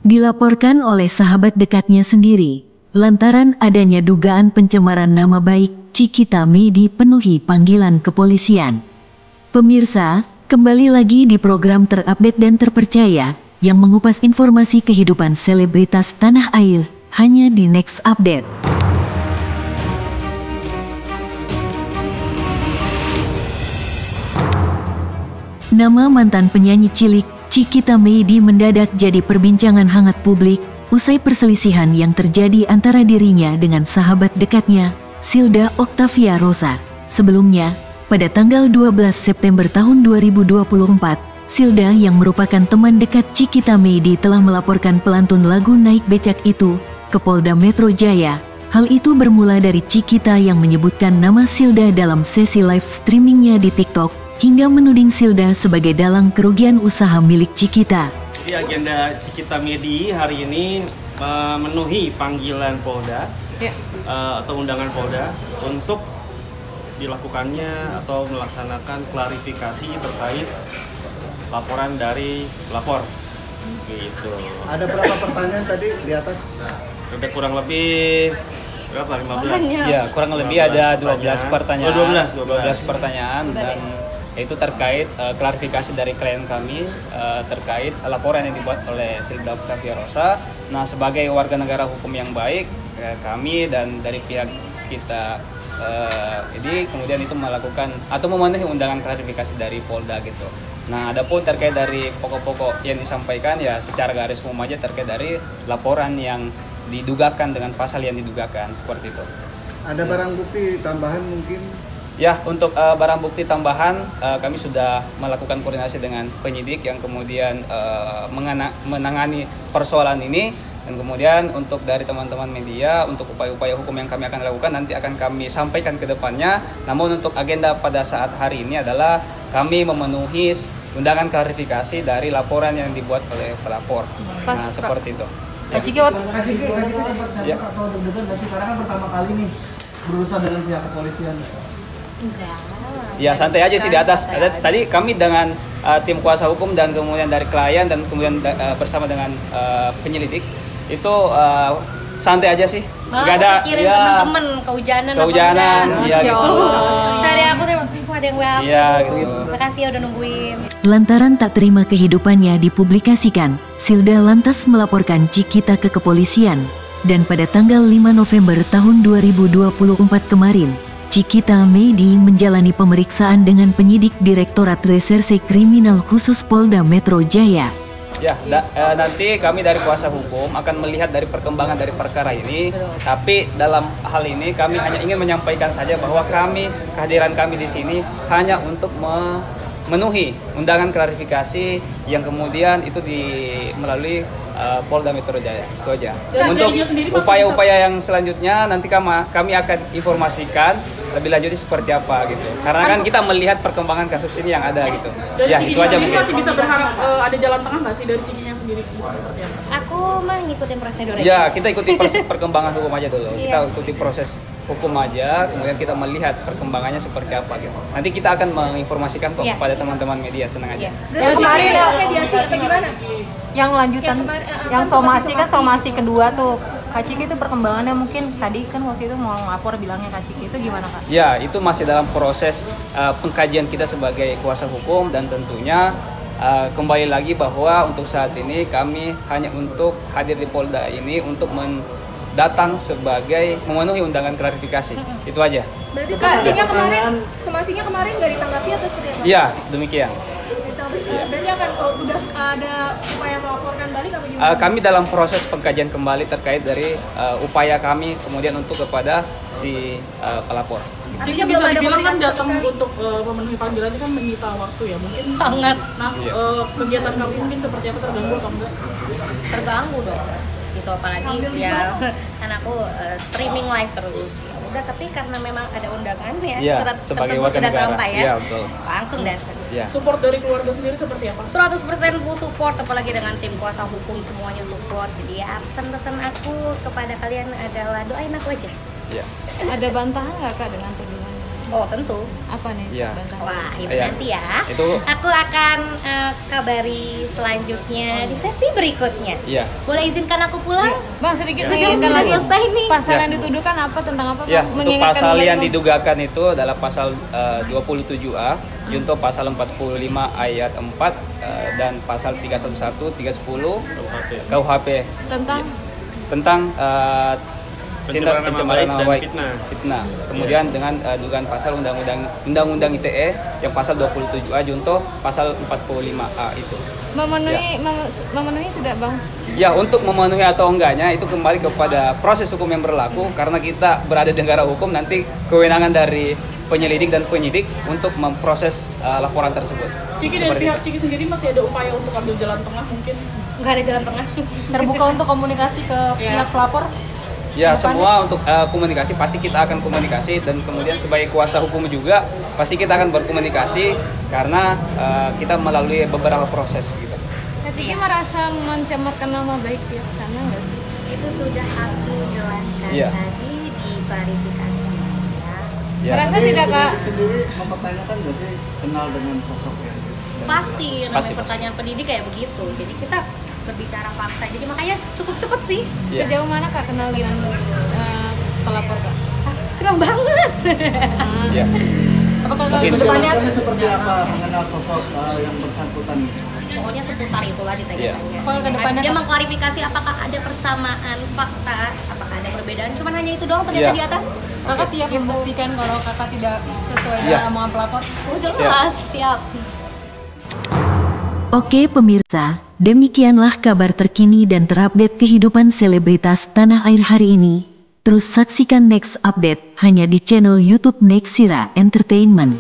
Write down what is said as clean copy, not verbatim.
dilaporkan oleh sahabat dekatnya sendiri. Lantaran adanya dugaan pencemaran nama baik, Cikita May dipenuhi panggilan kepolisian. Pemirsa, kembali lagi di program terupdate dan terpercaya yang mengupas informasi kehidupan selebritas tanah air, hanya di Next Update. Nama mantan penyanyi cilik, Cikita May mendadak jadi perbincangan hangat publik usai perselisihan yang terjadi antara dirinya dengan sahabat dekatnya, Silda Octavia Rosa. Sebelumnya, pada tanggal 12 September tahun 2024, Silda yang merupakan teman dekat Cikita May telah melaporkan pelantun lagu Naik Becak itu ke Polda Metro Jaya. Hal itu bermula dari Cikita yang menyebutkan nama Silda dalam sesi live streamingnya di TikTok, hingga menuding Silda sebagai dalang kerugian usaha milik Cikita. Jadi agenda Cikita May hari ini memenuhi panggilan Polda atau undangan Polda untuk dilakukannya atau melaksanakan klarifikasi terkait laporan dari pelapor. Gitu. Ada berapa pertanyaan tadi di atas? Ada kurang lebih berapa? 15? Ya, kurang lebih ada 12 pertanyaan. Oh, 12 pertanyaan dan itu terkait klarifikasi dari klien kami terkait laporan yang dibuat oleh Silda Octavia Rosa. Nah, sebagai warga negara hukum yang baik, kami dan dari pihak kita jadi kemudian itu melakukan atau memenuhi undangan klarifikasi dari Polda gitu. Nah, adapun terkait dari pokok-pokok yang disampaikan ya secara garis umum aja terkait dari laporan yang didugakan dengan pasal yang didugakan seperti itu. Ada barang bukti tambahan mungkin? Ya, untuk barang bukti tambahan kami sudah melakukan koordinasi dengan penyidik yang kemudian menangani persoalan ini, dan kemudian untuk dari teman-teman media untuk upaya-upaya hukum yang kami akan lakukan nanti akan kami sampaikan ke depannya. Namun untuk agenda pada saat hari ini adalah kami memenuhi undangan klarifikasi dari laporan yang dibuat oleh pelapor. Nah, seperti itu. Kak Ciki sempat serius atau deg-degan nggak sih? Karena kan pertama kali nih berurusan dengan pihak kepolisian. Enggak. Ya, santai aja sih di atas. Tadi kami dengan tim kuasa hukum dan kemudian dari klien dan kemudian bersama dengan penyelidik itu santai aja sih. Nggak ada pikirin temen-temen kehujanan ya gitu. Dari aku tuh ada yang WA aku. Iya gitu. Makasih ya udah nungguin. Lantaran tak terima kehidupannya dipublikasikan, Silda lantas melaporkan Cikita ke kepolisian. Dan pada tanggal 5 November tahun 2024 kemarin, Cikita May menjalani pemeriksaan dengan penyidik Direktorat Reserse Kriminal Khusus Polda Metro Jaya. Ya, nanti kami dari kuasa hukum akan melihat dari perkembangan dari perkara ini. Tapi dalam hal ini kami hanya ingin menyampaikan saja bahwa kehadiran kami di sini hanya untuk memenuhi undangan klarifikasi yang kemudian itu melalui Polda Metro Jaya. Itu aja. Untuk upaya-upaya yang selanjutnya nanti kami akan informasikan lebih lanjutnya seperti apa gitu. Karena kan kita melihat perkembangan kasus ini yang ada gitu. Dari ya, Cikinya itu aja sendiri mungkin. masih bisa berharap ada jalan tengah nggak sih dari Cikinya sendiri seperti apa? Aku mah ngikutin prosedur aja. Ya, kita ikuti proses perkembangan hukum aja dulu. Kita ikuti proses hukum aja, kemudian kita melihat perkembangannya seperti apa gitu. Nanti kita akan menginformasikan kok kepada teman-teman media, tenang aja. Yang kemarin mediasi apa gimana? Yang lanjutan, yang somasi kedua tuh, Kak Ciki itu perkembangannya mungkin tadi kan waktu itu mau ngelapor bilangnya Kak Ciki itu gimana Kak? Ya, itu masih dalam proses pengkajian kita sebagai kuasa hukum dan tentunya kembali lagi bahwa untuk saat ini kami hanya untuk hadir di Polda ini untuk datang sebagai memenuhi undangan klarifikasi. Itu aja. Berarti somasinya kemarin nggak ditanggapi atau seperti apa? Iya, demikian. Berarti akan udah ada upaya melaporkan balik apa gimana? Kami dalam proses pengkajian kembali terkait dari upaya kami kemudian untuk kepada si pelapor. Jadi bisa dibilang kan datang untuk memenuhi panggilan itu kan menyita waktu ya mungkin sangat. Nah, kegiatan kamu mungkin seperti apa, terganggu atau enggak? Terganggu dong. Gitu apalagi ya kan aku streaming live terus. Ya udah, tapi karena memang ada undangan ya, surat tersebut sudah sampai ya. Langsung datang. Support dari keluarga sendiri seperti apa? 100% full support, apalagi dengan tim kuasa hukum semuanya support. Jadi ya pesan-pesan aku kepada kalian adalah doain aku aja. Ada bantahan nggak Kak dengan tuduhan? Oh tentu. Apa nih? Ya. Wah itu nanti ya. Itu aku akan kabari selanjutnya di sesi berikutnya. Iya. Boleh izinkan aku pulang? Bang sedikit mengingatkan lagi. Selesai nih. Pasal yang dituduhkan apa, tentang apa? Ya, untuk pasal yang didugakan itu adalah pasal 27A, junto pasal 45 ayat 4 dan pasal 311, 310 KUHP tentang tindak pencemaran nama baik, fitnah. Kemudian dengan dugaan pasal undang-undang ITE yang pasal 27A junto pasal 45A itu. Memenuhi sudah Bang? Ya, untuk memenuhi atau enggaknya itu kembali kepada proses hukum yang berlaku, karena kita berada di negara hukum, nanti kewenangan dari penyelidik dan penyidik untuk memproses laporan tersebut. Ciki, dari pihak Ciki sendiri masih ada upaya untuk ambil jalan tengah mungkin? Nggak ada jalan tengah. Terbuka untuk komunikasi ke pihak pelapor? Ya, semua untuk komunikasi pasti kita akan komunikasi, dan kemudian sebagai kuasa hukum juga pasti kita akan berkomunikasi karena kita melalui beberapa proses gitu. Ciki merasa mencemarkan nama baik pihak sana nggak sih? Itu sudah aku jelaskan tadi di klarifikasi. Ya. Merasa tidak Kak? Sendiri mempertanyakan nggak sih kenal dengan sosoknya? Pasti, namanya pertanyaan pendidik kayak begitu. Jadi kita berbicara fakta, jadi makanya cukup cepet sih. Sejauh mana Kak kenal dengan pelapor Kak? Kenal banget. Apakah kedepannya seperti apa mengenal sosok yang bersangkutan? Pokoknya seputar itulah ditanya-tanya. Kalau kedepannya dia mengklarifikasi apakah ada persamaan fakta, apakah ada perbedaan, cuman hanya itu doang ternyata di atas. Kakak siap membuktikan kalau kakak tidak sesuai dengan omongan pelapor? Oh jelas, siap. Oke pemirsa, demikianlah kabar terkini dan terupdate kehidupan selebritas tanah air hari ini. Terus saksikan next update hanya di channel YouTube Nexira Entertainment.